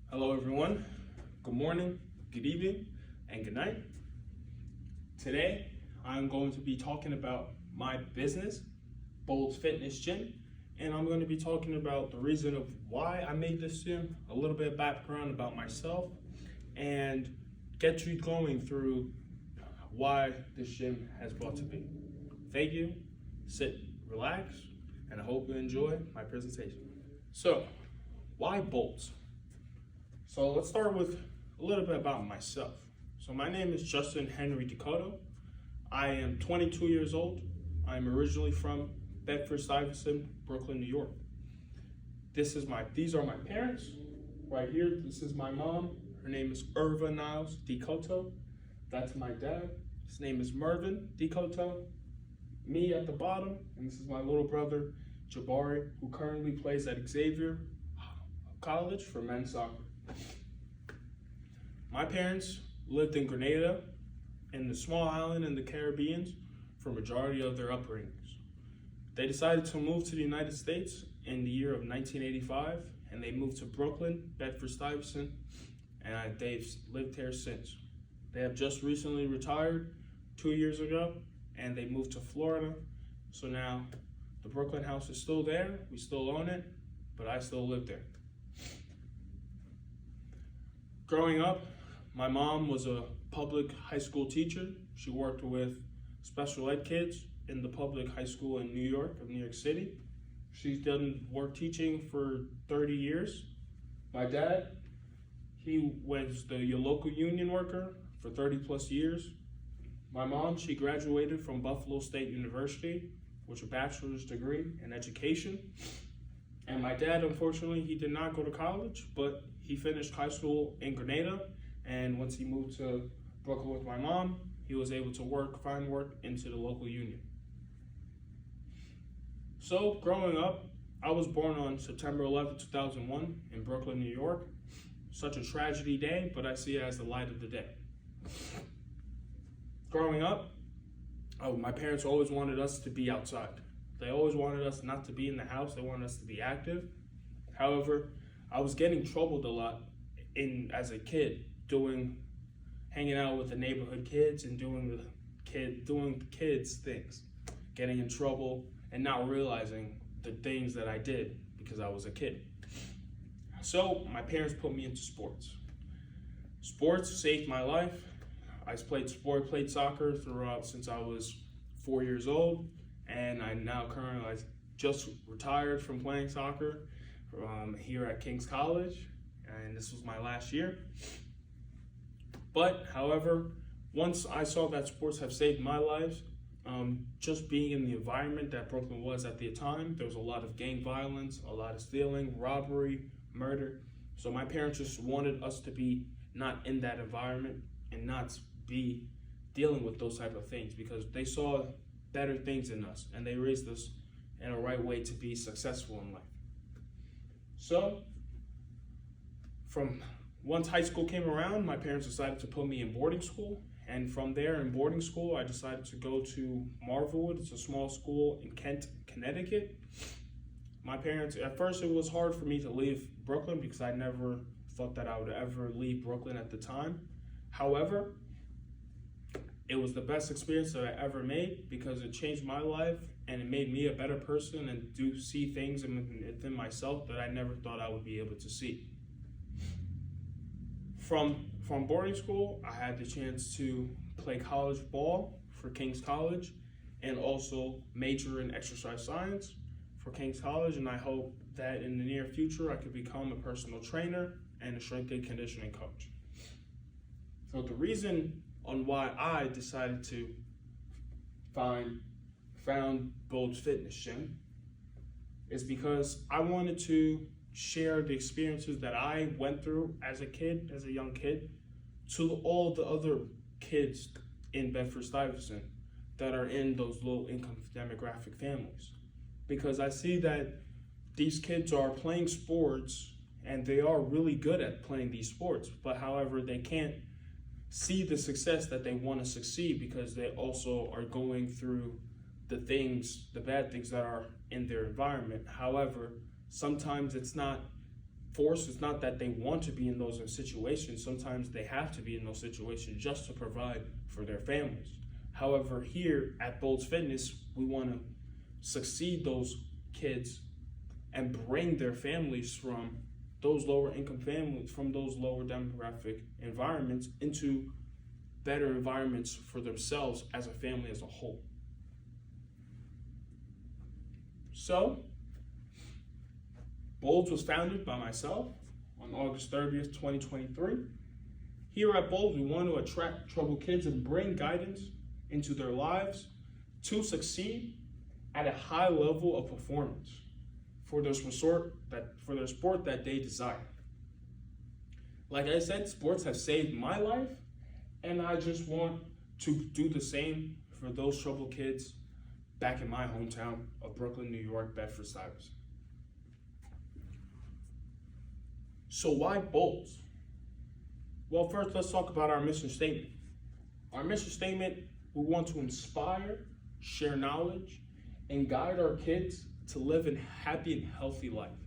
Hello everyone, good morning, good evening, and good night. Today, I'm going to be talking about my business, BOLDS Fitness Gym, and I'm going to be talking about the reason of why I made this gym, a little bit of background about myself, and get you going through why this gym has brought to be. Thank you, sit, relax, and I hope you enjoy my presentation. So, why BOLDS? So let's start with a little bit about myself. So my name is Justin Henry Dakota. I am 22 years old. I'm originally from Bedford-Stuyvesant, Brooklyn, New York. These are my parents. Right here, this is my mom. Her name is Irva Niles Dakota. That's my dad. His name is Mervin Dakota. Me at the bottom, and this is my little brother, Jabari, who currently plays at Xavier College for men's soccer. My parents lived in Grenada, in the small island in the Caribbean, for majority of their upbringings. They decided to move to the United States in the year of 1985, and they moved to Brooklyn, Bedford-Stuyvesant, and they've lived here since. They have just recently retired 2 years ago, and they moved to Florida. So now the Brooklyn house is still there, we still own it, but I still live there. Growing up, my mom was a public high school teacher. She worked with special ed kids in the public high school in New York City. She's done work teaching for 30 years. My dad, he was the local union worker for 30 plus years. My mom, she graduated from Buffalo State University with a bachelor's degree in education. And my dad, unfortunately, he did not go to college, but he finished high school in Grenada, and once he moved to Brooklyn with my mom, he was able to find work into the local union. So, growing up, I was born on September 11, 2001 in Brooklyn, New York. Such a tragedy day, but I see it as the light of the day. Growing up, my parents always wanted us to be outside. They always wanted us not to be in the house, they wanted us to be active. However, I was getting troubled a lot as a kid, hanging out with the neighborhood kids and doing kids things, getting in trouble and not realizing the things that I did because I was a kid. So my parents put me into sports. Sports saved my life. I played soccer throughout since I was 4 years old, and I just retired from playing soccer here at King's College, and this was my last year. But however, once I saw that sports have saved my life, just being in the environment that Brooklyn was at the time, there was a lot of gang violence, a lot of stealing, robbery, murder. So my parents just wanted us to be not in that environment and not be dealing with those type of things, because they saw better things in us and they raised us in a right way to be successful in life. So, once high school came around, my parents decided to put me in boarding school. And from there in boarding school, I decided to go to Marvelwood. It's a small school in Kent, Connecticut. My parents, at first it was hard for me to leave Brooklyn because I never thought that I would ever leave Brooklyn at the time. However, it was the best experience that I ever made because it changed my life and it made me a better person and do see things within myself that I never thought I would be able to see. From boarding school, I had the chance to play college ball for King's College and also major in exercise science for King's College, and I hope that in the near future I could become a personal trainer and a strength and conditioning coach. So the reason on why I decided to found BOLDS Fitness Gym is because I wanted to share the experiences that I went through as a young kid, to all the other kids in Bedford-Stuyvesant that are in those low income demographic families. Because I see that these kids are playing sports and they are really good at playing these sports, but however, they can't see the success that they want to succeed because they also are going through the bad things that are in their environment. However, sometimes it's not forced. It's not that they want to be in those situations. Sometimes they have to be in those situations just to provide for their families. However, here at BOLDS Fitness, we want to succeed those kids and bring their families from those lower income families, from those lower demographic environments, into better environments for themselves as a family as a whole. So, BOLDS was founded by myself on August 30th, 2023. Here at BOLDS, we want to attract troubled kids and bring guidance into their lives to succeed at a high level of performance for their sport that they desire. Like I said, sports have saved my life, and I just want to do the same for those troubled kids back in my hometown of Brooklyn, New York, Bedford-Stuyvesant. So why BOLDS? Well, first let's talk about our mission statement. Our mission statement, we want to inspire, share knowledge, and guide our kids to live a happy and healthy life.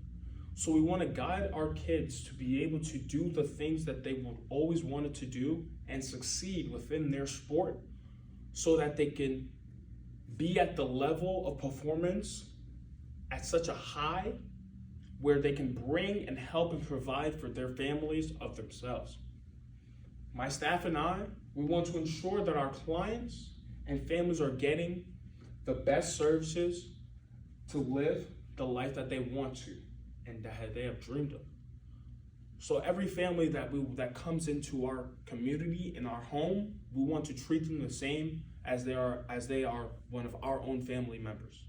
So we want to guide our kids to be able to do the things that they would always wanted to do and succeed within their sport, so that they can be at the level of performance at such a high where they can bring and help and provide for their families of themselves. My staff and I, we want to ensure that our clients and families are getting the best services to live the life that they want to and that they have dreamed of. So every family that comes into our community, in our home, we want to treat them the same as they are one of our own family members.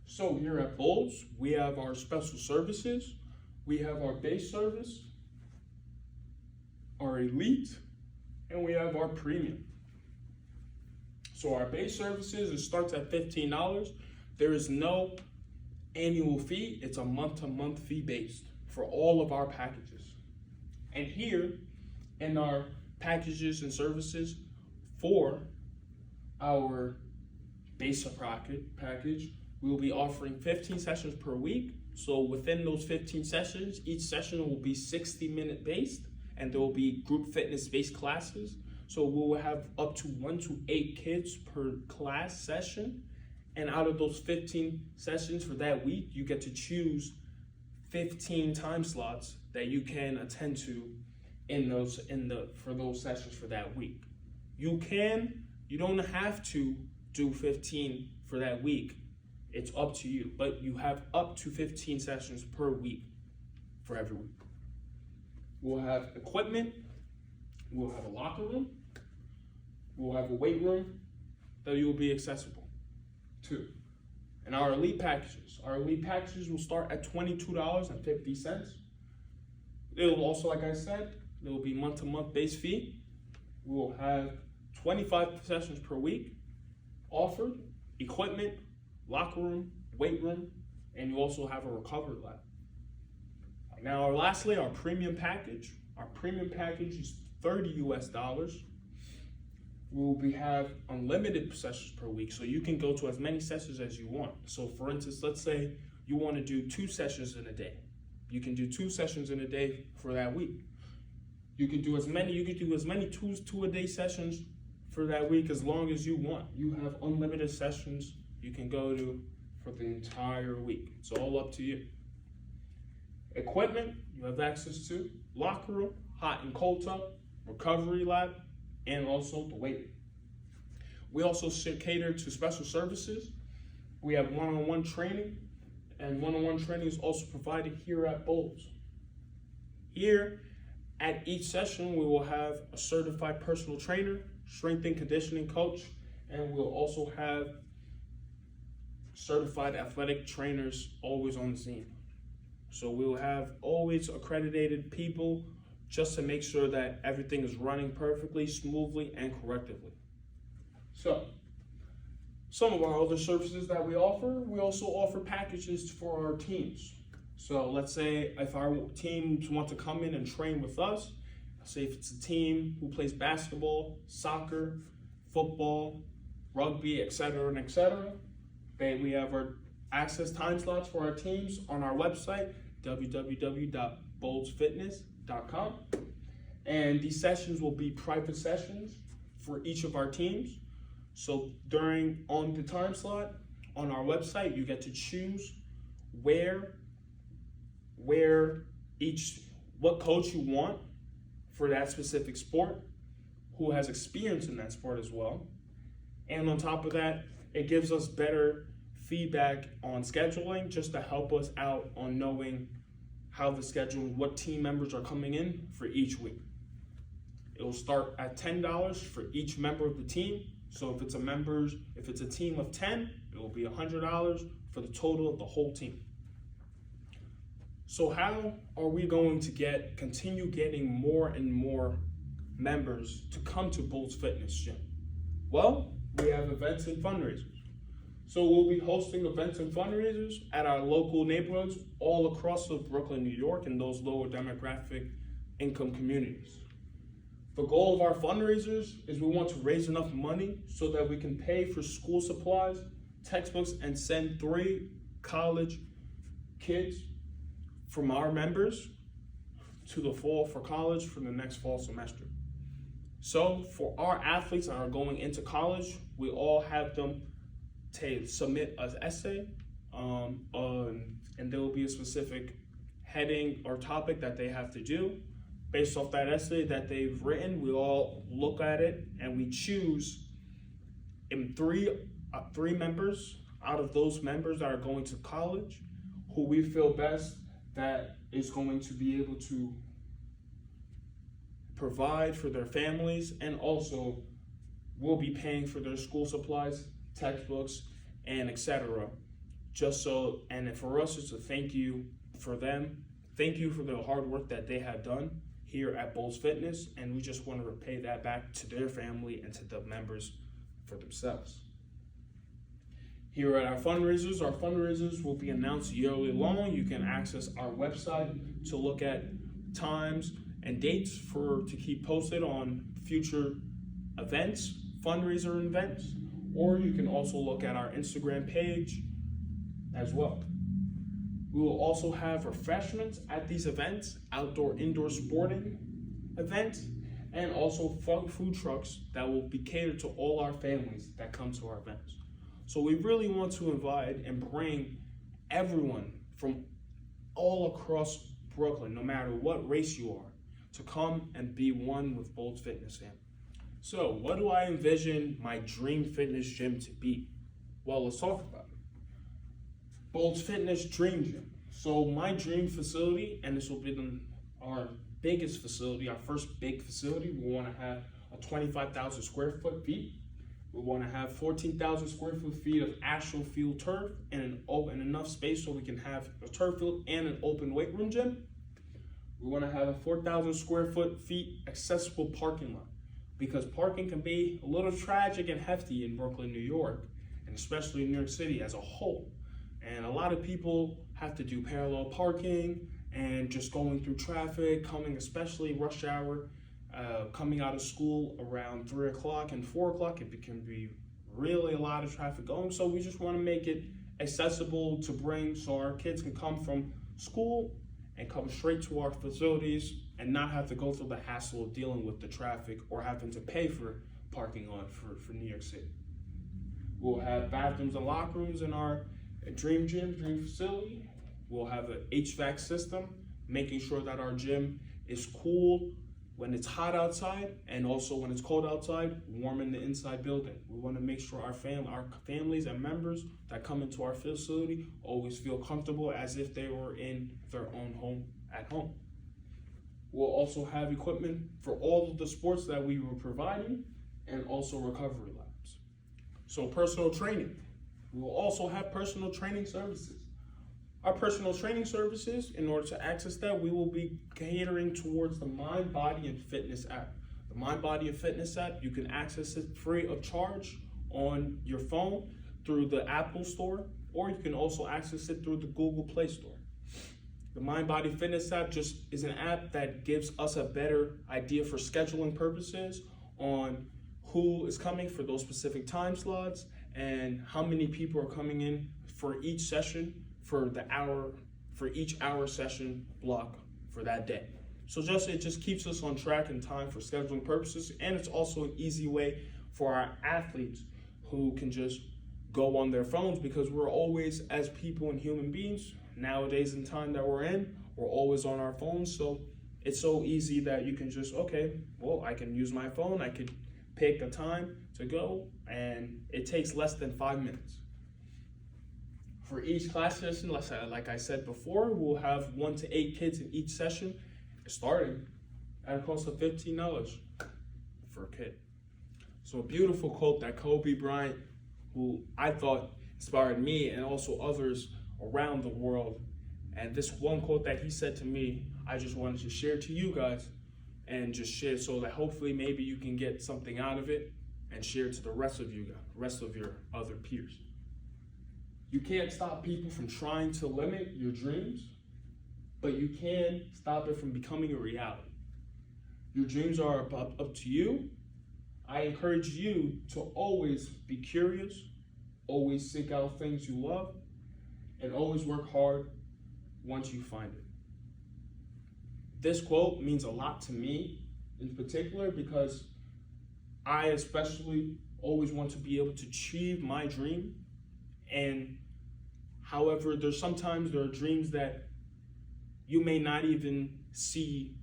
So here at BOLDS, we have our special services. We have our base service, our elite, and we have our premium. So our base services, it starts at $15. There is no annual fee. It's a month-to-month fee based for all of our packages. And here in our packages and services for our base package, we will be offering 15 sessions per week. So within those 15 sessions, each session will be 60-minute based, and there will be group fitness based classes. So we will have up to 1 to 8 kids per class session. And out of those 15 sessions for that week, you get to choose 15 time slots that you can attend to for those sessions for that week. You don't have to do 15 for that week. It's up to you, but you have up to 15 sessions per week for every week. We'll have equipment, we'll have a locker room, we'll have a weight room that you will be accessible to. And our elite packages will start at $22.50. It will also, like I said, there will be month-to-month base fee. We will have 25 sessions per week offered, equipment, locker room, weight room, and you also have a recovery lab. Now, lastly, our premium package. Our premium package is $30 US. We have unlimited sessions per week, so you can go to as many sessions as you want. So for instance, let's say you want to do 2 sessions in a day. You can do 2 sessions in a day for that week. You can do as many 2-a-day sessions for that week as long as you want. You have unlimited sessions you can go to for the entire week. It's all up to you. Equipment, you have access to locker room, hot and cold tub, recovery lab, and also the weight room. We also cater to special services. We have one-on-one training, and one-on-one training is also provided here at BOLDS. Here, at each session, we will have a certified personal trainer, strength and conditioning coach, and we'll also have certified athletic trainers always on the scene. So we will have always accredited people just to make sure that everything is running perfectly, smoothly, and correctly. So, some of our other services that we also offer packages for our teams. So let's say if our teams want to come in and train with us, say if it's a team who plays basketball, soccer, football, rugby, etc., we have our access time slots for our teams on our website. www.boldsfitness.com. And these sessions will be private sessions for each of our teams. So on the time slot on our website, you get to choose what coach you want for that specific sport, who has experience in that sport as well. And on top of that, it gives us better feedback on scheduling, just to help us out on knowing how the schedule, what team members are coming in for each week. It will start at $10 for each member of the team. So if it's a team of 10, it will be $100 for the total of the whole team. So how are we going to continue getting more and more members to come to BOLDS Fitness Gym? Well, we have events and fundraisers. So we'll be hosting events and fundraisers at our local neighborhoods all across Brooklyn, New York, and those lower demographic income communities. The goal of our fundraisers is we want to raise enough money so that we can pay for school supplies, textbooks, and send 3 college kids from our members to the fall for college for the next fall semester. So for our athletes that are going into college, we all have them submit an essay, and there will be a specific heading or topic that they have to do. Based off that essay that they've written, we all look at it and we choose in three members out of those members that are going to college who we feel best that is going to be able to provide for their families, and also will be paying for their school supplies, textbooks, and etc. And for us, it's a thank you for them. Thank you for the hard work that they have done here at BOLDS Fitness, and we just want to repay that back to their family and to the members for themselves. Here at our fundraisers will be announced yearly long. You can access our website to look at times and dates to keep posted on future events, fundraiser events, or you can also look at our Instagram page as well. We will also have refreshments at these events, outdoor, indoor sporting events, and also food trucks that will be catered to all our families that come to our events. So we really want to invite and bring everyone from all across Brooklyn, no matter what race you are, to come and be one with BOLDS Fitness Fam. So what do I envision my dream fitness gym to be? Well, let's talk about it. BOLDS Fitness Dream Gym. So my dream facility, and this will be our biggest facility, our first big facility, we want to have a 25,000 square feet. We want to have 14,000 square feet of actual field turf and enough space so we can have a turf field and an open weight room gym. We want to have a 4,000 square feet accessible parking lot, because parking can be a little tragic and hefty in Brooklyn, New York, and especially in New York City as a whole. And a lot of people have to do parallel parking and just going through traffic, especially rush hour, coming out of school around 3 o'clock and 4 o'clock. It can be really a lot of traffic going. So we just want to make it accessible to bring, so our kids can come from school and come straight to our facilities and not have to go through the hassle of dealing with the traffic or having to pay for parking for New York City. We'll have bathrooms and locker rooms in our dream facility. We'll have an HVAC system, making sure that our gym is cool when it's hot outside, and also when it's cold outside, warm in the inside building. We want to make sure our families and members that come into our facility always feel comfortable as if they were in their own home at home. We'll also have equipment for all of the sports that we were providing, and also recovery labs. So personal training. We will also have personal training services. Our personal training services, in order to access that, we will be catering towards the Mind, Body, and Fitness app. The Mind, Body, and Fitness app, you can access it free of charge on your phone through the Apple Store, or you can also access it through the Google Play Store. The Mind, Body, Fitness app just is an app that gives us a better idea for scheduling purposes on who is coming for those specific time slots and how many people are coming in for each session for for each hour session block for that day. So it just keeps us on track in time for scheduling purposes, and it's also an easy way for our athletes who can just go on their phones, because we're always, as people and human beings, nowadays in time that we're in, we're always on our phones. So it's so easy that you can just, okay, well, I can use my phone, I could pick a time to go, and it takes less than 5 minutes. For each class session, like I said before, we'll have 1 to 8 kids in each session, starting at a cost of $15 for a kid. So a beautiful quote that Kobe Bryant, who I thought inspired me and also others around the world. And this one quote that he said to me, I just wanted to share to you guys, and just share so that hopefully maybe you can get something out of it and share to the rest of you guys, rest of your other peers. You can't stop people from trying to limit your dreams, but you can stop it from becoming a reality. Your dreams are up to you. I encourage you to always be curious, always seek out things you love, and always work hard once you find it. This quote means a lot to me in particular, because I especially always want to be able to achieve my dream. And however, there are dreams that you may not even see.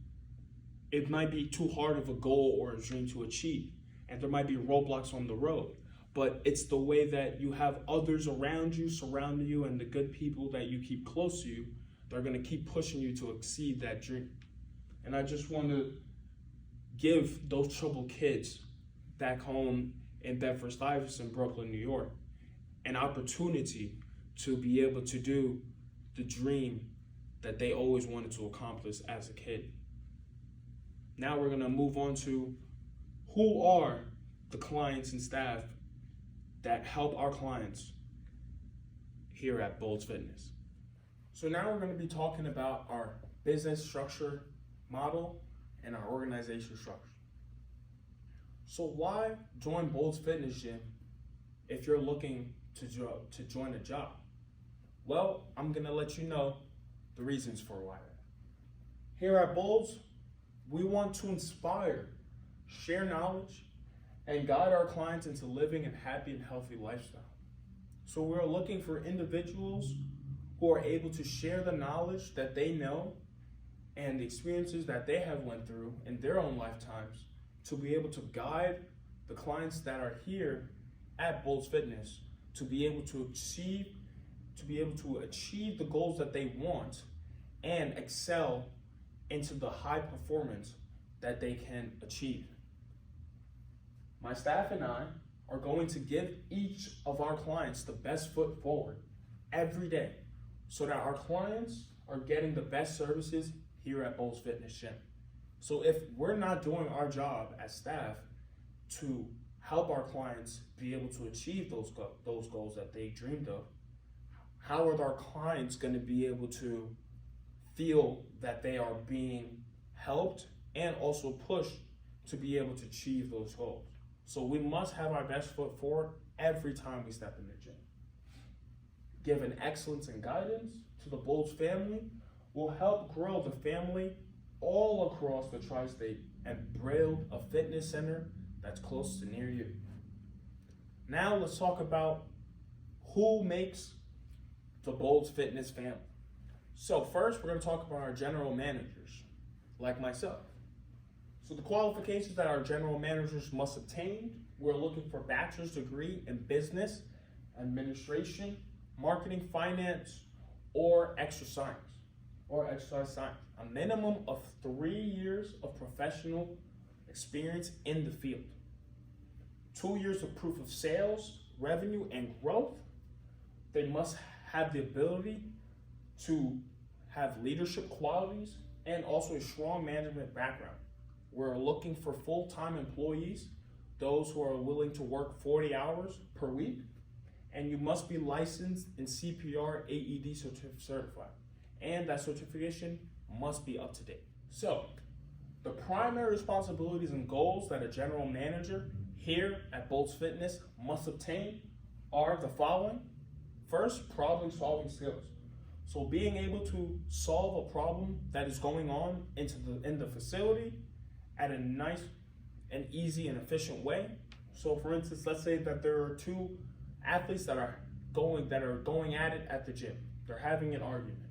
It might be too hard of a goal or a dream to achieve, and there might be roadblocks on the road. But it's the way that you have others around you, surrounding you, and the good people that you keep close to you, they're going to keep pushing you to exceed that dream. And I just want to give those troubled kids back home in Bedford-Stuyvesant, Brooklyn, New York, an opportunity to be able to do the dream that they always wanted to accomplish as a kid. Now we're going to move on to who are the clients and staff that help our clients here at BOLDS Fitness. So now we're going to be talking about our business structure model and our organization structure. So why join BOLDS Fitness Gym if you're looking to join a job? Well, I'm going to let you know the reasons for why. Here at BOLDS, we want to inspire, share knowledge, and guide our clients into living a happy and healthy lifestyle. So we're looking for individuals who are able to share the knowledge that they know and the experiences that they have went through in their own lifetimes to be able to guide the clients that are here at BOLDS Fitness to be able to achieve the goals that they want and excel into the high performance that they can achieve. My staff and I are going to give each of our clients the best foot forward every day so that our clients are getting the best services here at BOLDS Fitness Gym. So if we're not doing our job as staff to help our clients be able to achieve those goals that they dreamed of, how are our clients going to be able to feel that they are being helped and also pushed to be able to achieve those goals? So we must have our best foot forward every time we step in the gym. Giving excellence and guidance to the BOLDS family will help grow the family all across the tri-state and build a fitness center that's close to near you. Now let's talk about who makes the BOLDS Fitness family. So first, we're going to talk about our general managers, like myself. So the qualifications that our general managers must obtain, we're looking for a bachelor's degree in business, administration, marketing, finance, or exercise science. A minimum of 3 years of professional experience in the field. 2 years of proof of sales, revenue, and growth. They must have the ability to have leadership qualities and also a strong management background. We're looking for full-time employees, those who are willing to work 40 hours per week, and you must be licensed in CPR AED certified, and that certification must be up to date. So, the primary responsibilities and goals that a general manager here at BOLDS Fitness must obtain are the following. First, problem-solving skills. So being able to solve a problem that is going on in the facility at a nice and easy and efficient way. So for instance, let's say that there are two athletes that are going at it at the gym. They're having an argument.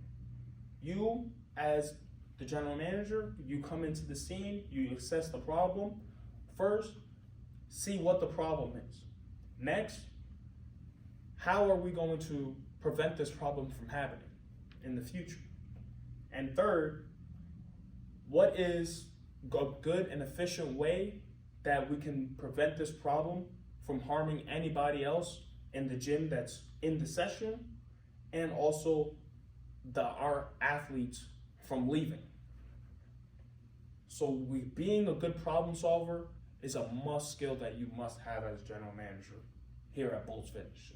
You, as the general manager, you come into the scene, you assess the problem. First, see what the problem is. Next, how are we going to prevent this problem from happening in the future? And third, what is a good and efficient way that we can prevent this problem from harming anybody else in the gym that's in the session, and also our athletes from leaving. So being a good problem solver is a must skill that you must have as general manager here at BOLDS Fitness.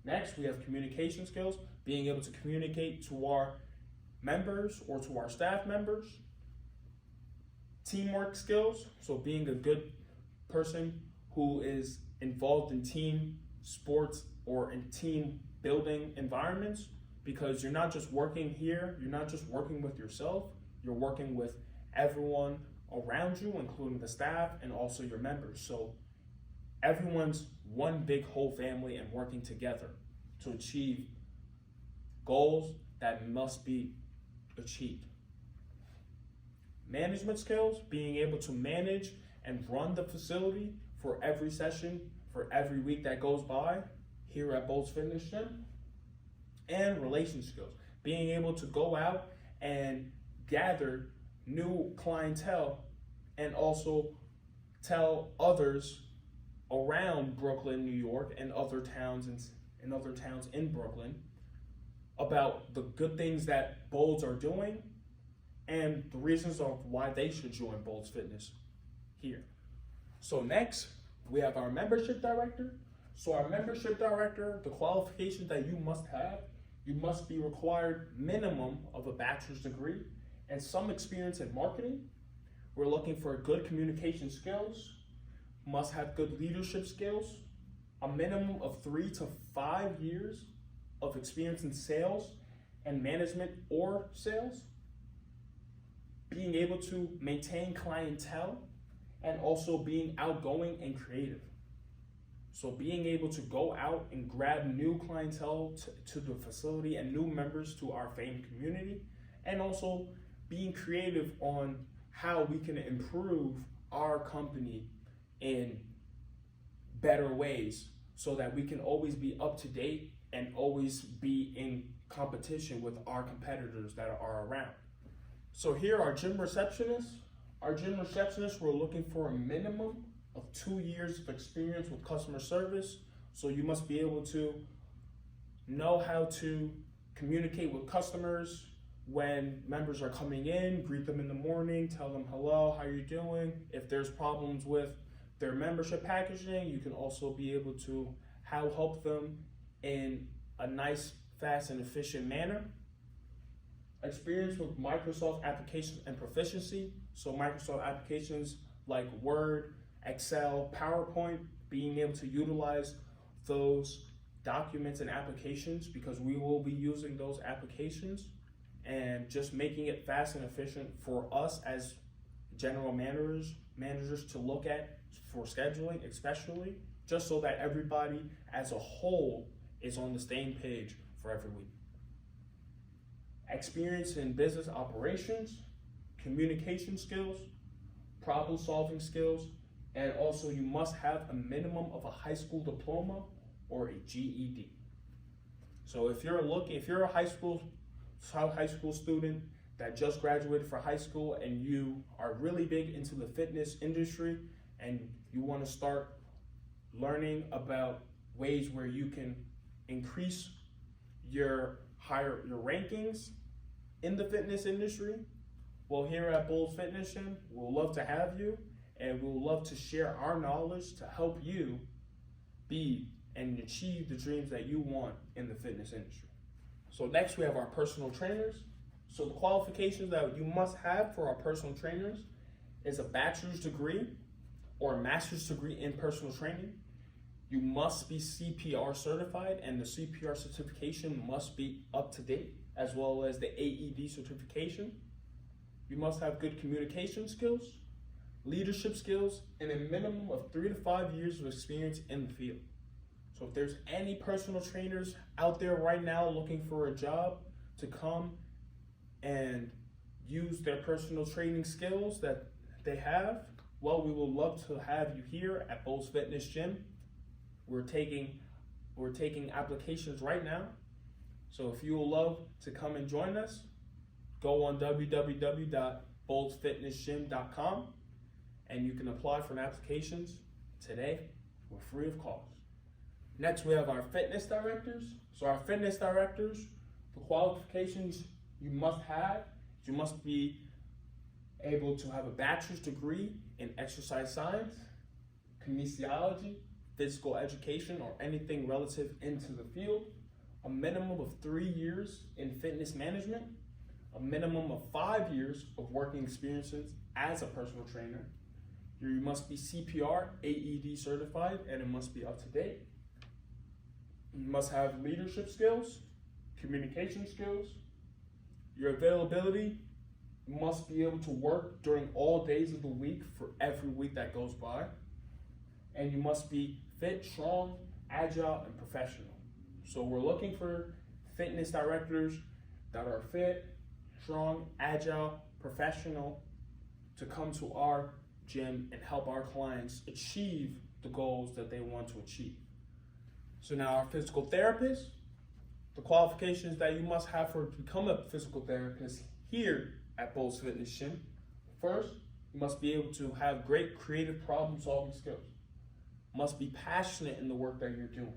Next, we have communication skills, being able to communicate to our members or to our staff members. Teamwork skills, so being a good person who is involved in team sports or in team building environments, because you're not just working here, you're not just working with yourself, you're working with everyone around you, including the staff and also your members. So everyone's one big whole family and working together to achieve goals that must be achieved. Management skills, being able to manage and run the facility for every session, for every week that goes by here at BOLDS Fitness Gym. And relation skills, being able to go out and gather new clientele and also tell others around Brooklyn, New York, and other towns in Brooklyn about the good things that BOLDS are doing and the reasons of why they should join BOLDS Fitness here. So next, we have our membership director. So our membership director, the qualifications that you must have, you must be required minimum of a bachelor's degree and some experience in marketing. We're looking for good communication skills, must have good leadership skills, a minimum of 3 to 5 years of experience in sales and management or sales, being able to maintain clientele, and also being outgoing and creative. So being able to go out and grab new clientele to the facility and new members to our famed community, and also being creative on how we can improve our company in better ways so that we can always be up to date and always be in competition with our competitors that are around. So here our gym receptionists. Our gym receptionists, we're looking for a minimum of 2 years of experience with customer service. So you must be able to know how to communicate with customers when members are coming in, greet them in the morning, tell them hello, how you doing? If there's problems with their membership packaging, you can also be able to help them in a nice, fast, and efficient manner. Experience with Microsoft applications and proficiency. So Microsoft applications like Word, Excel, PowerPoint, being able to utilize those documents and applications because we will be using those applications, and just making it fast and efficient for us as general managers to look at for scheduling, especially, just so that everybody as a whole is on the same page for every week. Experience in business operations, communication skills, problem solving skills, and also you must have a minimum of a high school diploma or a GED. So if you're a high school student that just graduated from high school and you are really big into the fitness industry and you want to start learning about ways where you can increase your rankings in the fitness industry, well, here at BOLDS Fitness Gym, we'll love to have you, and we'll love to share our knowledge to help you be and achieve the dreams that you want in the fitness industry. So next we have our personal trainers. So the qualifications that you must have for our personal trainers is a bachelor's degree or a master's degree in personal training. You must be CPR certified, and the CPR certification must be up to date. as well as the AED certification. You must have good communication skills, leadership skills, and a minimum of 3 to 5 years of experience in the field. So if there's any personal trainers out there right now looking for a job to come and use their personal training skills that they have, well, we will love to have you here at BOLDS Fitness Gym. We're taking applications right now. So if you would love to come and join us, go on www.boldsfitnessgym.com and you can apply for applications today. We're free of cost. Next, we have our fitness directors. So our fitness directors, the qualifications you must have, you must be able to have a bachelor's degree in exercise science, kinesiology, physical education, or anything relative into the field, a minimum of 3 years in fitness management, a minimum of 5 years of working experiences as a personal trainer. You must be CPR, AED certified, and it must be up to date. You must have leadership skills, communication skills. Your availability must be able to work during all days of the week for every week that goes by. And you must be fit, strong, agile, and professional. So we're looking for fitness directors that are fit, strong, agile, professional to come to our gym and help our clients achieve the goals that they want to achieve. So now our physical therapist, the qualifications that you must have to become a physical therapist here at BOLDS Fitness Gym. First, you must be able to have great creative problem-solving skills. Must be passionate in the work that you're doing.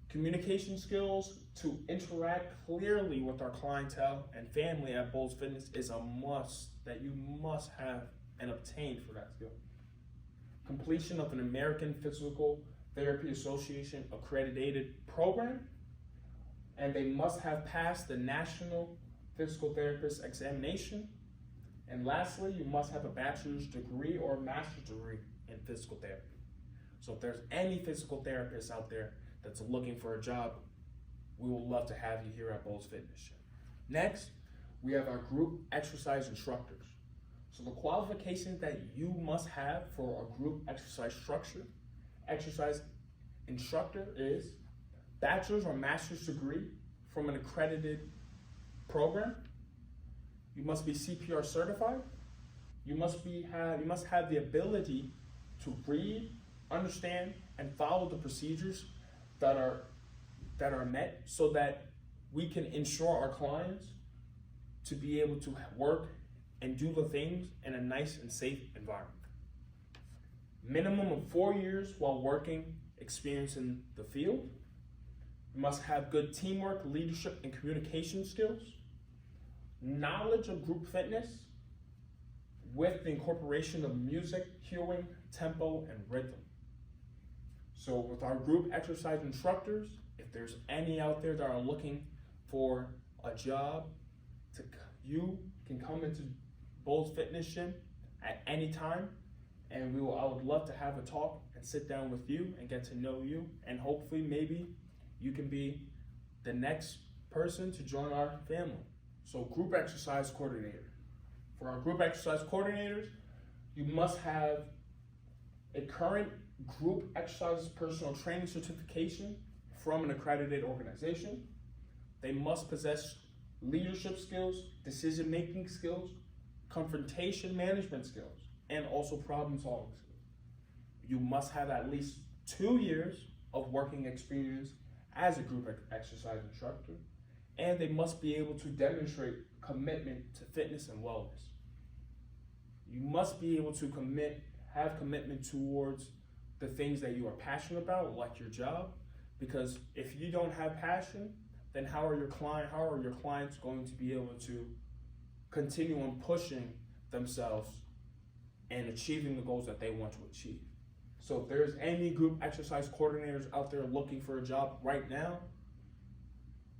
Communication skills to interact clearly with our clientele and family at BOLDS Fitness is a must that you must have and obtain for that skill. Completion of an American Physical Therapy Association accredited program, and they must have passed the National Physical Therapist Examination. And lastly, you must have a bachelor's degree or a master's degree in physical therapy. So if there's any physical therapists out there that's looking for a job, we would love to have you here at BOLDS Fitness Gym. Next, we have our group exercise instructors. So the qualifications that you must have for a group exercise instructor is bachelor's or master's degree from an accredited program. You must be CPR certified. You must have the ability to read, understand, and follow the procedures that are met so that we can ensure our clients to be able to work and do the things in a nice and safe environment. Minimum of 4 years while working experience in the field. You must have good teamwork, leadership, and communication skills. Knowledge of group fitness with the incorporation of music, cueing, tempo, and rhythm. So with our group exercise instructors, if there's any out there that are looking for a job, you can come into BOLDS Fitness Gym at any time, and I would love to have a talk and sit down with you and get to know you, and hopefully maybe you can be the next person to join our family. So group exercise coordinator. For our group exercise coordinators, you must have a current group exercise personal training certification from an accredited organization. They must possess leadership skills, decision-making skills, confrontation management skills, and also problem-solving skills. You must have at least 2 years of working experience as a group exercise instructor, and they must be able to demonstrate commitment to fitness and wellness. You must be able to have commitment towards the things that you are passionate about, like your job, because if you don't have passion, then how are your clients going to be able to continue on pushing themselves and achieving the goals that they want to achieve? So if there's any group exercise coordinators out there looking for a job right now,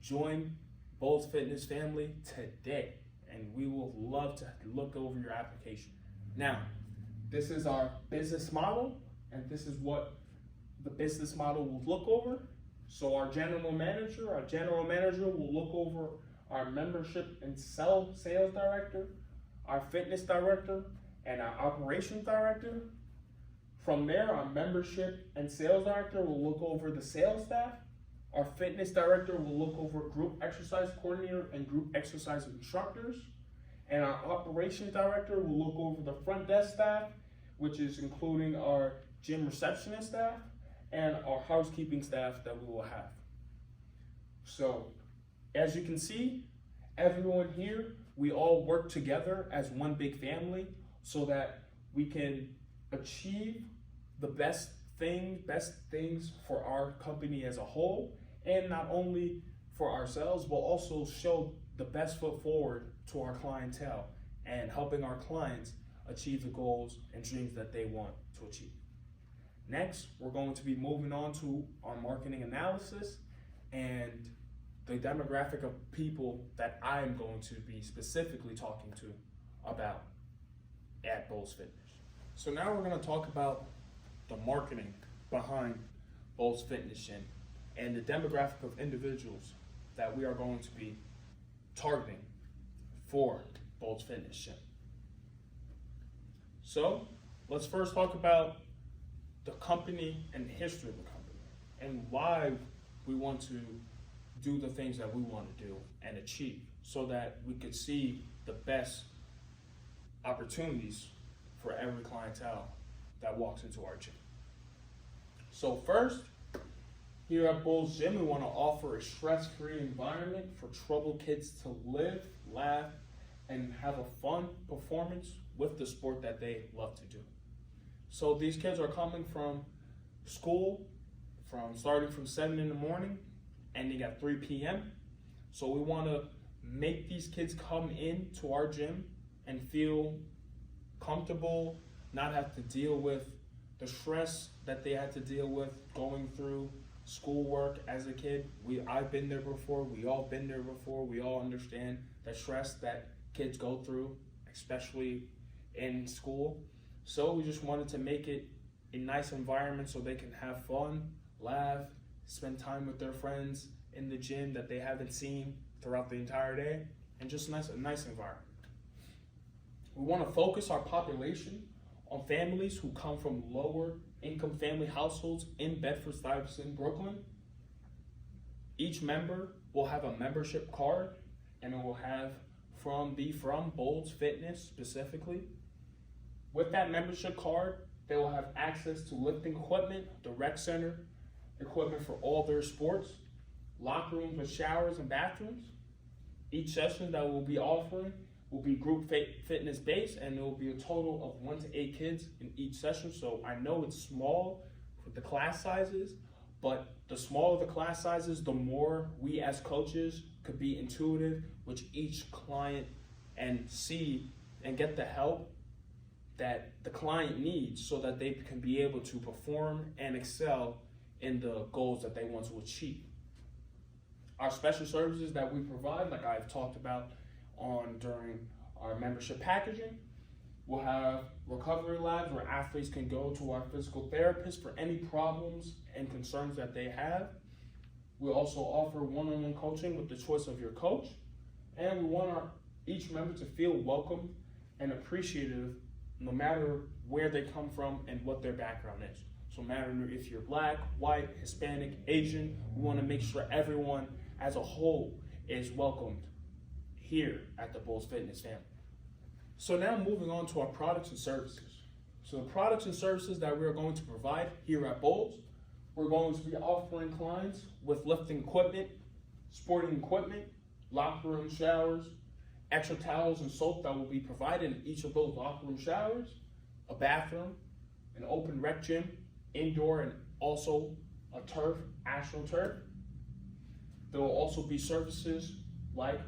join BOLDS Fitness family today, and we will love to look over your application. Now, this is our business model, and this is what the business model will look over. So our general manager will look over our membership and sales director, our fitness director, and our operations director. From there, our membership and sales director will look over the sales staff. Our fitness director will look over group exercise coordinator and group exercise instructors. And our operations director will look over the front desk staff, which is including our gym receptionist staff and our housekeeping staff that we will have. So, as you can see, everyone here, we all work together as one big family so that we can achieve the best things for our company as a whole, and not only for ourselves, but also show the best foot forward to our clientele and helping our clients achieve the goals and dreams that they want to achieve. Next, we're going to be moving on to our marketing analysis and the demographic of people that I'm going to be specifically talking to about at BOLDS Fitness. So now we're going to talk about the marketing behind BOLDS Fitness Gym and the demographic of individuals that we are going to be targeting for BOLDS Fitness Gym. So let's first talk about the company and the history of the company and why we want to do the things that we want to do and achieve so that we could see the best opportunities for every clientele that walks into our gym. So first, here at BOLDS Gym, we want to offer a stress-free environment for troubled kids to live, laugh, and have a fun performance with the sport that they love to do. So these kids are coming from school, starting from 7 in the morning, ending at 3 p.m. So we want to make these kids come into our gym and feel comfortable, not have to deal with the stress that they had to deal with going through schoolwork as a kid. I've been there before, we all been there before, we all understand the stress that kids go through, especially in school. So we just wanted to make it a nice environment so they can have fun, laugh, spend time with their friends in the gym that they haven't seen throughout the entire day, and just a nice environment. We want to focus our population on families who come from lower income family households in Bedford-Stuyvesant, Brooklyn. Each member will have a membership card, and it will be from BOLDS Fitness specifically. With that membership card, they will have access to lifting equipment, the rec center, equipment for all their sports, locker rooms with showers and bathrooms. Each session that we'll be offering will be group fitness based, and there will be a total of 1 to 8 kids in each session. So I know it's small for the class sizes, but the smaller the class sizes, the more we as coaches could be intuitive with each client and see and get the help that the client needs so that they can be able to perform and excel in the goals that they want to achieve. Our special services that we provide, like I've talked about during our membership packaging, we'll have recovery labs where athletes can go to our physical therapist for any problems and concerns that they have. We also offer one-on-one coaching with the choice of your coach, and we want each member to feel welcome and appreciative no matter where they come from and what their background is. So no matter if you're Black, white, Hispanic, Asian, we want to make sure everyone as a whole is welcomed here at the BOLDS Fitness family. So now moving on to our products and services. So the products and services that we're going to provide here at BOLDS, we're going to be offering clients with lifting equipment, sporting equipment, locker room showers, extra towels and soap that will be provided in each of those locker room showers, a bathroom, an open rec gym, indoor, and also a turf, astroturf. There will also be services like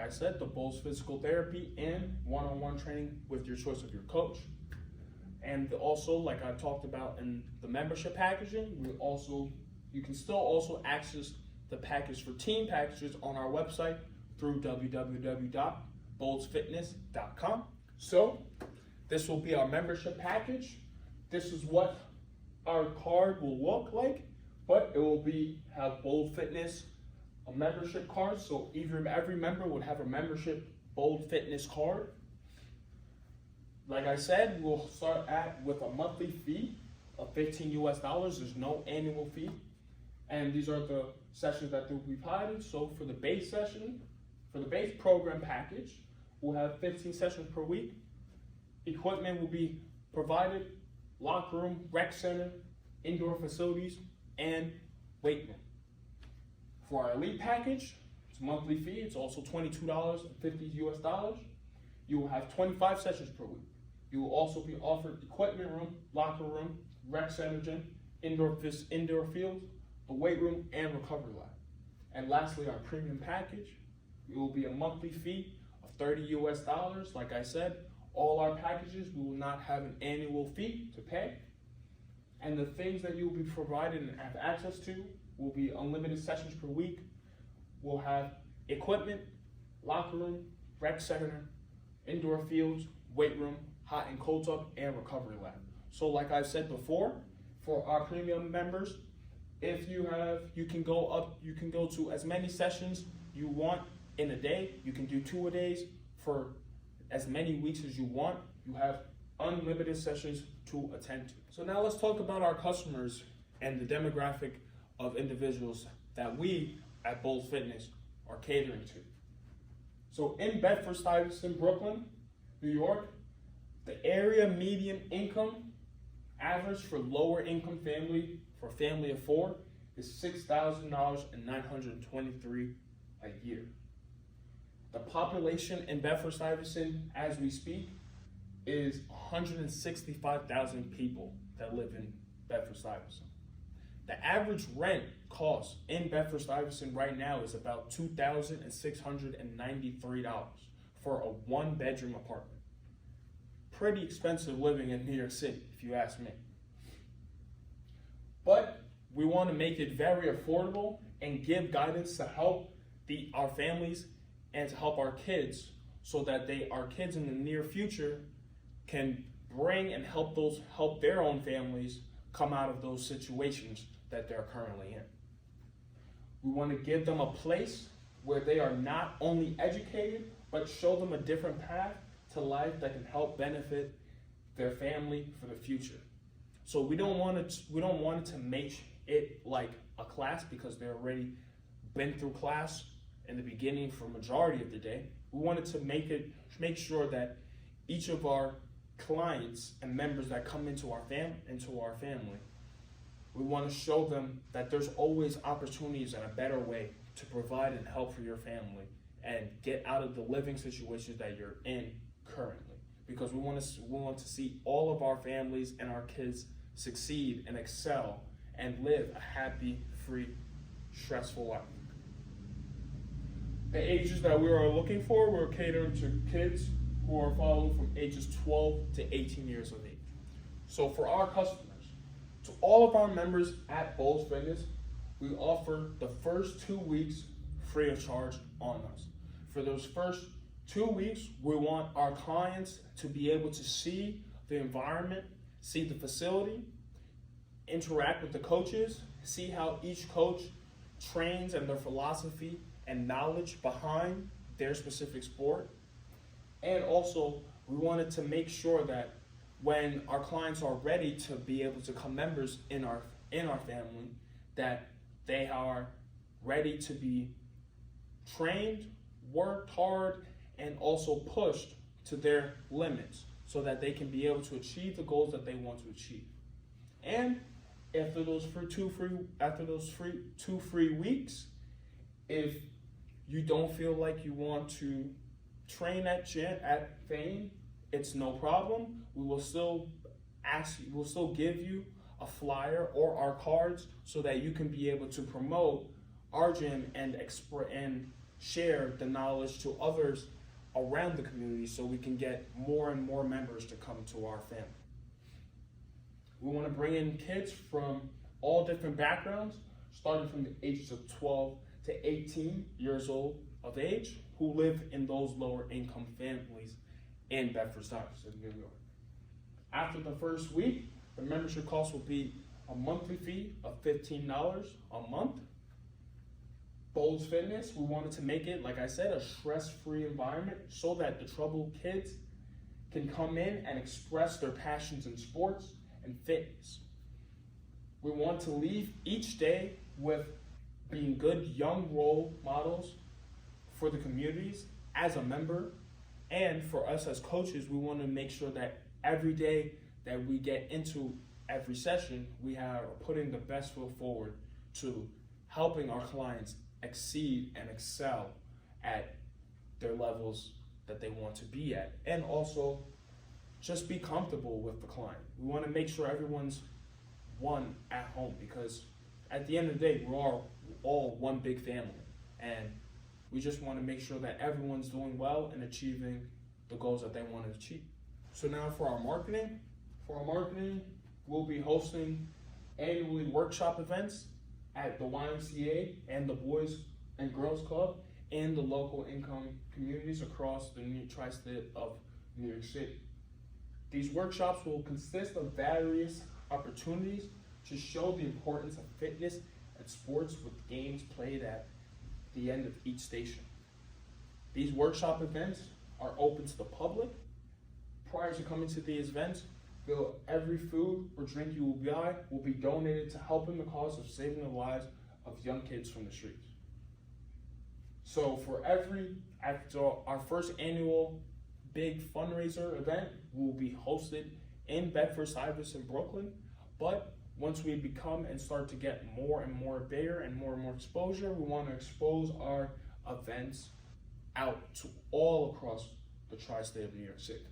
I said, the BOLDS physical therapy and one-on-one training with your choice of your coach. And also, like I talked about in the membership packaging, you can still also access the package for team packages on our website through www.boldsfitness.com. So this will be our membership package. This is what our card will look like, but it will have BOLDS Fitness a membership card. So every member would have a membership Bold Fitness card. Like I said, we'll start with a monthly fee of $15 US. There's no annual fee. And these are the sessions that will be provided. So for the base session, for the base program package, we'll have 15 sessions per week. Equipment will be provided, locker room, rec center, indoor facilities, and weight room. For our elite package, it's a monthly fee. It's also $22.50 US. You will have 25 sessions per week. You will also be offered equipment room, locker room, rec center gym, indoor fields, a weight room, and recovery lab. And lastly, our premium package, it will be a monthly fee of $30 US. Like I said, all our packages, we will not have an annual fee to pay. And the things that you will be provided and have access to will be unlimited sessions per week. We'll have equipment, locker room, rec center, indoor fields, weight room, hot and cold tub, and recovery lab. So like I said before, for our premium members, if you can go to as many sessions you want in a day. You can do 2 a days for as many weeks as you want. You have unlimited sessions to attend to. So now let's talk about our customers and the demographic of individuals that we at BOLDS Fitness are catering to. So in Bedford-Stuyvesant, Brooklyn, New York, the area median income average for lower income family, for a family of 4, is $6,923 a year. The population in Bedford-Stuyvesant, as we speak, is 165,000 people that live in Bedford-Stuyvesant. The average rent cost in Bedford-Stuyvesant right now is about $2,693 for a 1-bedroom apartment. Pretty expensive living in New York City, if you ask me. But we want to make it very affordable and give guidance to help our families and to help our kids, so that our kids in the near future can bring and help their own families come out of those situations that they're currently in. We want to give them a place where they are not only educated, but show them a different path to life that can help benefit their family for the future. So we don't want to make it like a class, because they're already been through class in the beginning for majority of the day. We wanted to make sure that each of our clients and members that come into our family, we want to show them that there's always opportunities and a better way to provide and help for your family and get out of the living situations that you're in currently. Because we want to see all of our families and our kids succeed and excel and live a happy, free, stressful life. The ages that we are looking for, we're catering to kids who are following from ages 12 to 18 years of age. So for our customers, to all of our members at BOLDS Fitness, we offer the first 2 weeks free of charge on us. For those first 2 weeks, we want our clients to be able to see the environment, see the facility, interact with the coaches, see how each coach trains and their philosophy and knowledge behind their specific sport. And also, we wanted to make sure that when our clients are ready to be able to become members in our family, that they are ready to be trained, worked hard, and also pushed to their limits, so that they can be able to achieve the goals that they want to achieve. And after those 2 free weeks, if you don't feel like you want to train at Fame, it's no problem. We will still give you a flyer or our cards, so that you can be able to promote our gym and share the knowledge to others around the community, so we can get more and more members to come to our family. We want to bring in kids from all different backgrounds, starting from the ages of 12 to 18 years old of age, who live in those lower income families in Bedford-Stuyvesant, New York. After the first week, the membership cost will be a monthly fee of $15 a month. BOLDS Fitness, we wanted to make it, like I said, a stress-free environment so that the troubled kids can come in and express their passions in sports and fitness. We want to leave each day with being good young role models for the communities as a member, and for us as coaches, we want to make sure that every day that we get into every session, we are putting the best foot forward to helping our clients exceed and excel at their levels that they want to be at, and also just be comfortable with the client. We want to make sure everyone's one at home, because at the end of the day, we're all one big family, and we just want to make sure that everyone's doing well and achieving the goals that they want to achieve. So now for our marketing, we'll be hosting annually workshop events at the YMCA and the Boys and Girls Club and the local income communities across the tri-state of New York City. These workshops will consist of various opportunities to show the importance of fitness and sports, with games played at the end of each station. These workshop events are open to the public. Prior to coming to these events, every food or drink you will buy will be donated to helping the cause of saving the lives of young kids from the streets. So after our first annual big fundraiser event will be hosted in Bedford-Stuyvesant, Brooklyn, but once we become and start to get more and more bigger and more exposure, we want to expose our events out to all across the tri-state of New York City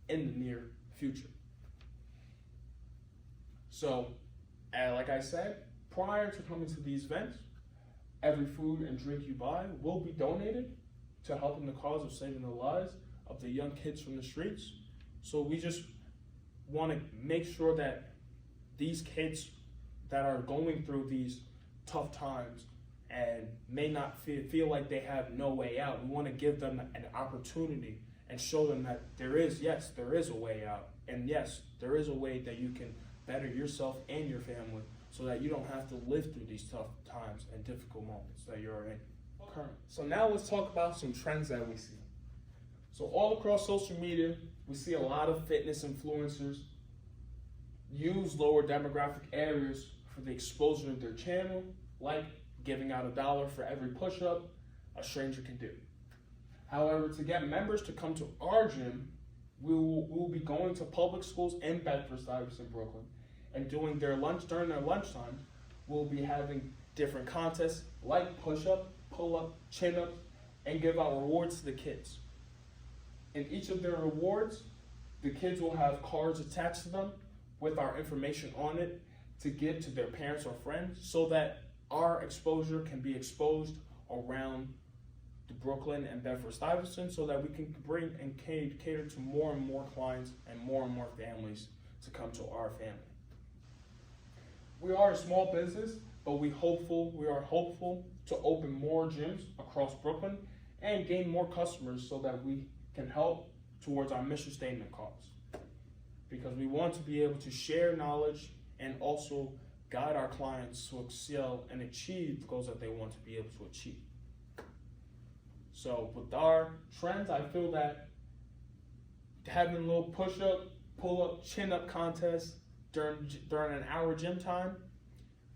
in the near future. So, like I said, prior to coming to these events, every food and drink you buy will be donated to helping the cause of saving the lives of the young kids from the streets. So we just want to make sure that these kids that are going through these tough times and may not feel like they have no way out, we want to give them an opportunity and show them that there is a way out. And yes, there is a way that you can better yourself and your family so that you don't have to live through these tough times and difficult moments that you're in currently. So now let's talk about some trends that we see. So all across social media, we see a lot of fitness influencers use lower demographic areas for the exposure of their channel, like giving out $1 for every push-up a stranger can do. However, to get members to come to our gym, we will be going to public schools in Bedford-Stuyvesant, Brooklyn, and during their lunchtime, we'll be having different contests like push-up, pull-up, chin-up, and give out rewards to the kids. In each of their rewards, the kids will have cards attached to them with our information on it to give to their parents or friends so that our exposure can be exposed around the Brooklyn and Bedford-Stuyvesant, so that we can bring and cater to more and more clients and more families to come to our family. We are a small business, but we are hopeful to open more gyms across Brooklyn and gain more customers so that we can help towards our mission statement cause. Because we want to be able to share knowledge and also guide our clients to excel and achieve the goals that they want to be able to achieve. So with our trends, I feel that having a little push-up, pull-up, chin-up contest during an hour gym time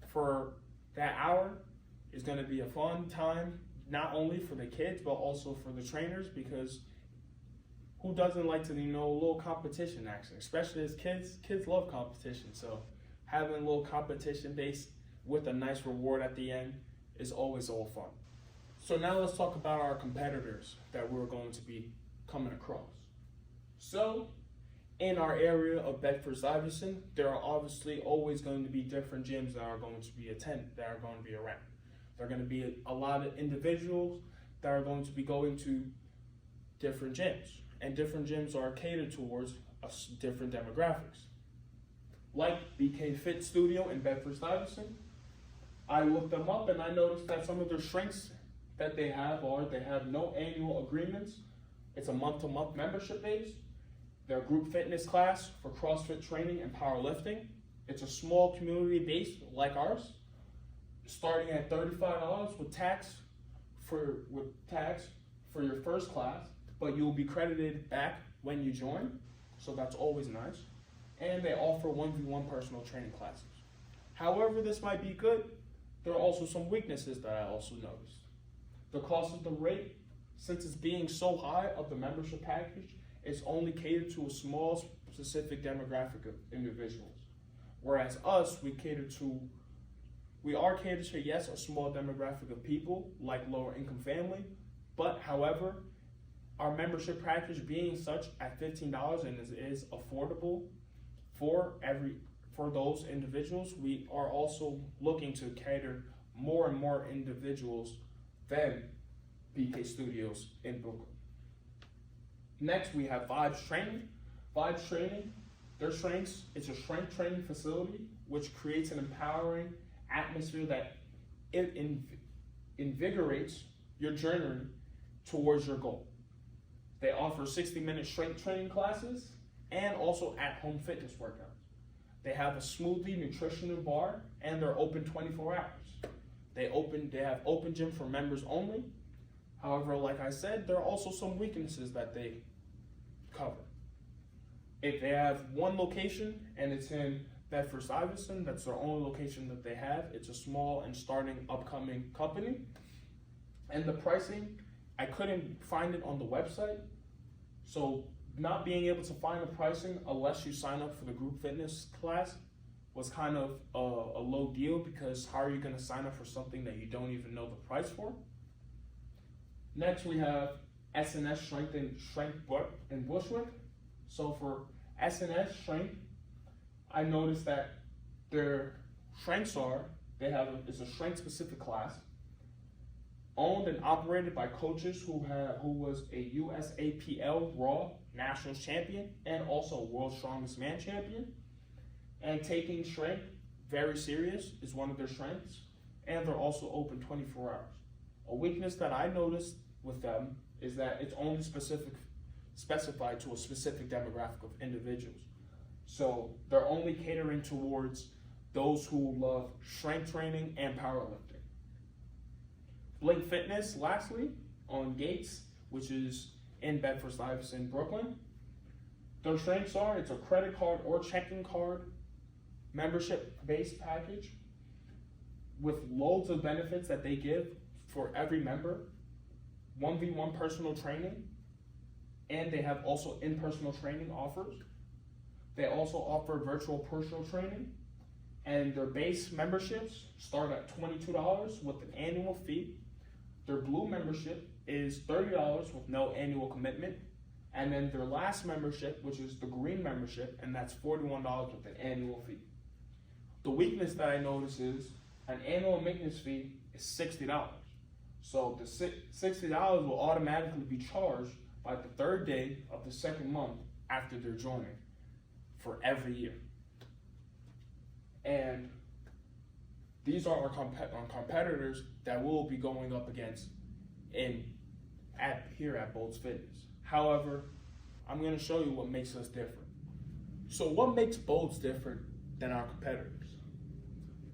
for that hour is going to be a fun time, not only for the kids, but also for the trainers, because who doesn't like to, a little competition action, especially as kids? Kids love competition, so having a little competition base with a nice reward at the end is always all fun. So now let's talk about our competitors that we're going to be coming across. So in our area of Bedford-Stuyvesant, there are obviously always going to be different gyms that are going to be around. There are going to be a lot of individuals that are going to be going to different gyms, and different gyms are catered towards different demographics. Like BK Fit Studio in Bedford-Stuyvesant, I looked them up and I noticed that some of their strengths that they have no annual agreements. It's a month-to-month membership base. Their group fitness class for CrossFit training and powerlifting. It's a small community base like ours. starting at $35 with tax for your first class, but you'll be credited back when you join, so that's always nice. And they offer 1v1 personal training classes. However, this might be good. There are also some weaknesses that I also noticed. The cost of the rate, since it's being so high of the membership package, is only catered to a small specific demographic of individuals. Whereas us, we are catered to, yes, a small demographic of people, like lower income family, but however, our membership package being such at $15 and is affordable for those individuals, we are also looking to cater more and more individuals than BK Studios in Brooklyn. Next, we have Vibes Training. Vibes Training, it's a strength training facility which creates an empowering atmosphere that invigorates your journey towards your goal. They offer 60-minute strength training classes and also at-home fitness workouts. They have a smoothie nutritional bar and they're open 24 hours. They have open gym for members only. However, like I said, there are also some weaknesses that they cover. If they have one location and it's in Bedford-Stuyvesant, that's their only location that they have. It's a small and starting upcoming company. And the pricing, I couldn't find it on the website. So not being able to find the pricing unless you sign up for the group fitness class was kind of a low deal, because how are you going to sign up for something that you don't even know the price for? Next, we have SNS Strength in Bushwick. So for SNS Strength, I noticed that their strengths it's a strength specific class owned and operated by coaches who was a USAPL Raw National Champion and also World's Strongest Man Champion. And taking strength very serious is one of their strengths, and they're also open 24 hours. A weakness that I noticed with them is that it's only specified to a specific demographic of individuals. So they're only catering towards those who love strength training and powerlifting. Blink Fitness, lastly, on Gates, which is in Bedford-Stuyvesant, Brooklyn. Their strengths are, it's a credit card or checking card membership-based package with loads of benefits that they give for every member. 1v1 personal training, and they have also in-personal training offers. They also offer virtual personal training, and their base memberships start at $22 with an annual fee. Their blue membership is $30 with no annual commitment, and then their last membership, which is the green membership, and that's $41 with an annual fee. The weakness that I notice is an annual maintenance fee is $60. So the $60 will automatically be charged by the third day of the second month after they're joining for every year. And these are our competitors that we'll be going up against here at BOLDS Fitness. However, I'm going to show you what makes us different. So what makes BOLDS different than our competitors?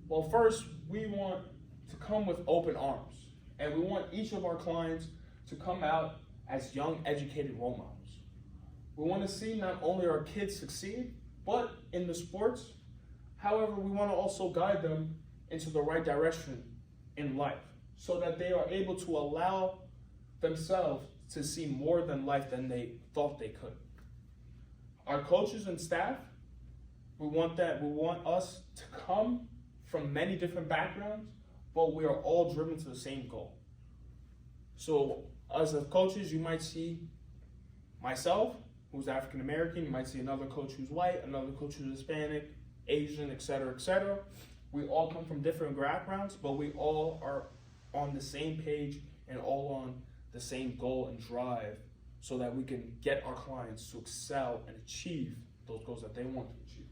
Well, first, we want to come with open arms, and we want each of our clients to come out as young, educated role models. We want to see not only our kids succeed, but in the sports. However, we want to also guide them into the right direction in life so that they are able to allow themselves to see more than life than they thought they could. Our coaches and staff, we want us to come from many different backgrounds, but we are all driven to the same goal. So as the coaches, you might see myself, who's African American, you might see another coach who's white, another coach who's Hispanic, Asian, etc., etc. We all come from different backgrounds, but we all are on the same page and all on the same goal and drive so that we can get our clients to excel and achieve those goals that they want to achieve.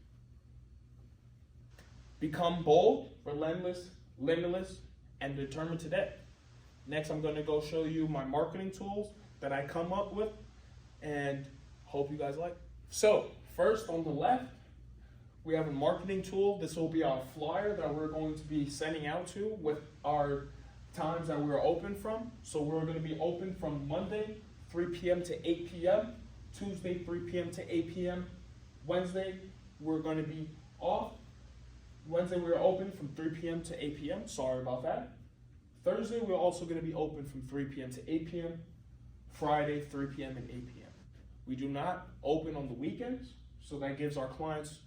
Become bold, relentless, limitless, and determined today. Next, I'm going to go show you my marketing tools that I come up with and hope you guys like. So first on the left, we have a marketing tool. This will be our flyer that we're going to be sending out to with our times that we're open from. So we're going to be open from Monday, 3 p.m. to 8 p.m., Tuesday, 3 p.m. to 8 p.m., Wednesday, we're going to be off. Wednesday, we're open from 3 p.m. to 8 p.m. Sorry about that. Thursday, we're also going to be open from 3 p.m. to 8 p.m. Friday, 3 p.m. and 8 p.m. We do not open on the weekends, so that gives our clients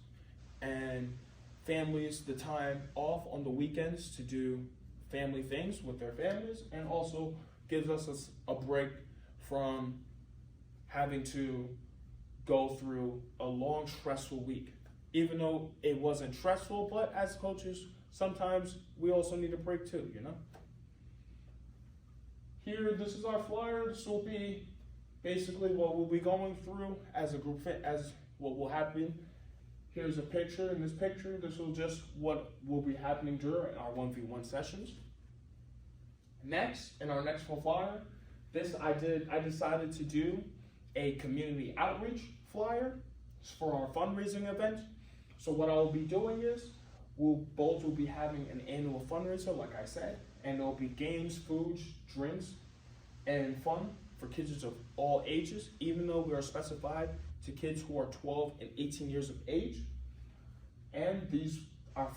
and families the time off on the weekends to do family things with their families, and also gives us a break from having to go through a long, stressful week. Even though it wasn't stressful, but as coaches, sometimes we also need a break too, you know? Here, this is our flyer. This will be basically what we'll be going through as a group fit, as what will happen. Here's a picture. In this picture, this will just what will be happening during our 1v1 sessions. Next, in our next flyer, I decided to do a community outreach flyer for our fundraising event. So what I will be doing is, BOLDS will be having an annual fundraiser, like I said, and there will be games, foods, drinks, and fun for kids of all ages, even though we are specified to kids who are 12 and 18 years of age. And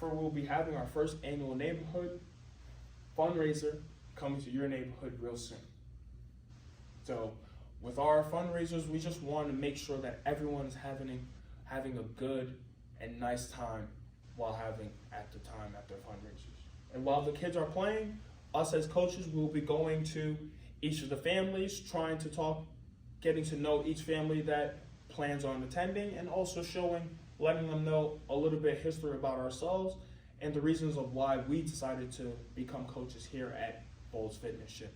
we'll be having our first annual neighborhood fundraiser coming to your neighborhood real soon. So with our fundraisers, we just want to make sure that everyone is having a good and nice time at their fundraisers. And while the kids are playing, us as coaches will be going to each of the families, trying to talk, getting to know each family that plans on attending, and also letting them know a little bit of history about ourselves and the reasons of why we decided to become coaches here at BOLDS Fitness Gym.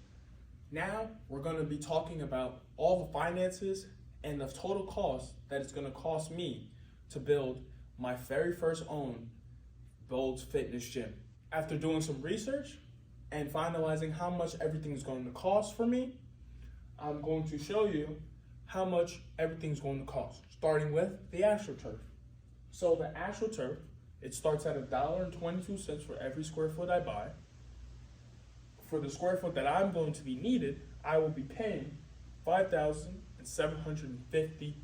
Now, we're going to be talking about all the finances and the total cost that it's going to cost me to build my very first own BOLDS Fitness Gym. After doing some research and finalizing how much everything's going to cost for me, I'm going to show you how much everything's going to cost, starting with the AstroTurf. So the AstroTurf, it starts at $1.22 for every square foot I buy. For the square foot that I'm going to be needed, I will be paying $5,750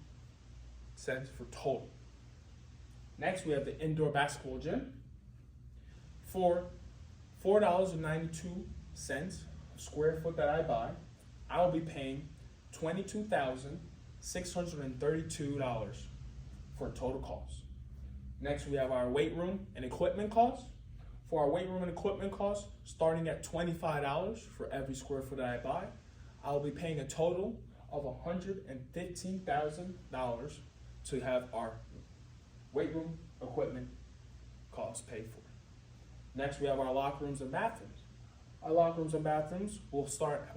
for total. Next, we have the indoor basketball gym. For $4.92 a square foot that I buy, I'll be paying $22,632 for a total cost. Next, we have our weight room and equipment costs. For our weight room and equipment costs, starting at $25 for every square foot that I buy, I'll be paying a total of $115,000 to have our weight room equipment costs paid for. Next, we have our locker rooms and bathrooms. Our locker rooms and bathrooms will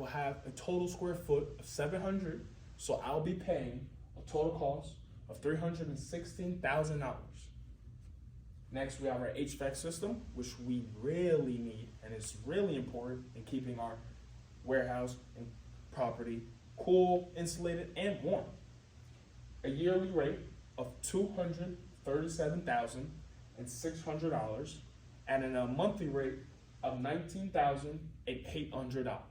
have a total square foot of 700, so I'll be paying a total cost of $316,000. Next, we have our HVAC system, which we really need, and it's really important in keeping our warehouse and property cool, insulated, and warm. A yearly rate of $237,600 and a monthly rate of $19,800.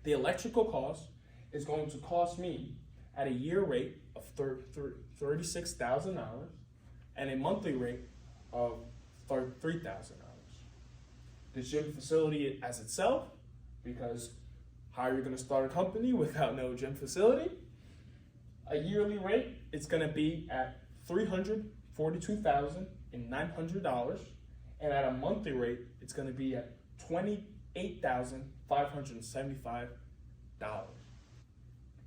The electrical cost is going to cost me at a year rate of $36,000 and a monthly rate of $3,000. The gym facility as itself, because how are you going to start a company without no gym facility? A yearly rate, it's going to be at $342,900, and at a monthly rate, it's going to be at $28,575.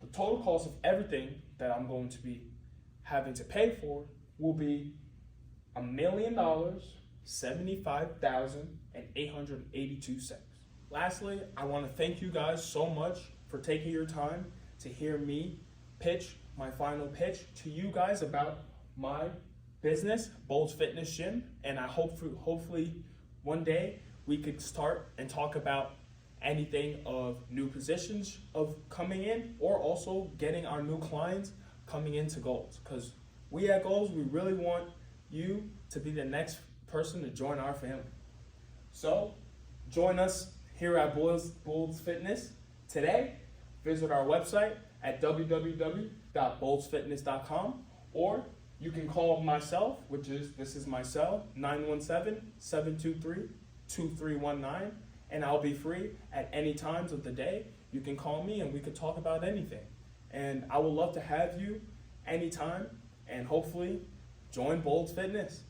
The total cost of everything that I'm going to be having to pay for will be $1,075,882. Lastly, I want to thank you guys so much for taking your time to hear me pitch my final pitch to you guys about my business, BOLDS Fitness Gym, and I hopefully one day we could start and talk about anything of new positions of coming in, or also getting our new clients coming into Goals, because we at Goals, we really want you to be the next person to join our family. So join us here at BOLDS Fitness today. Visit our website at www.boldsfitness.com, or you can call myself, this is my cell, 917-723-2319, and I'll be free at any times of the day. You can call me and we can talk about anything. And I would love to have you anytime, and hopefully join BOLDS Fitness.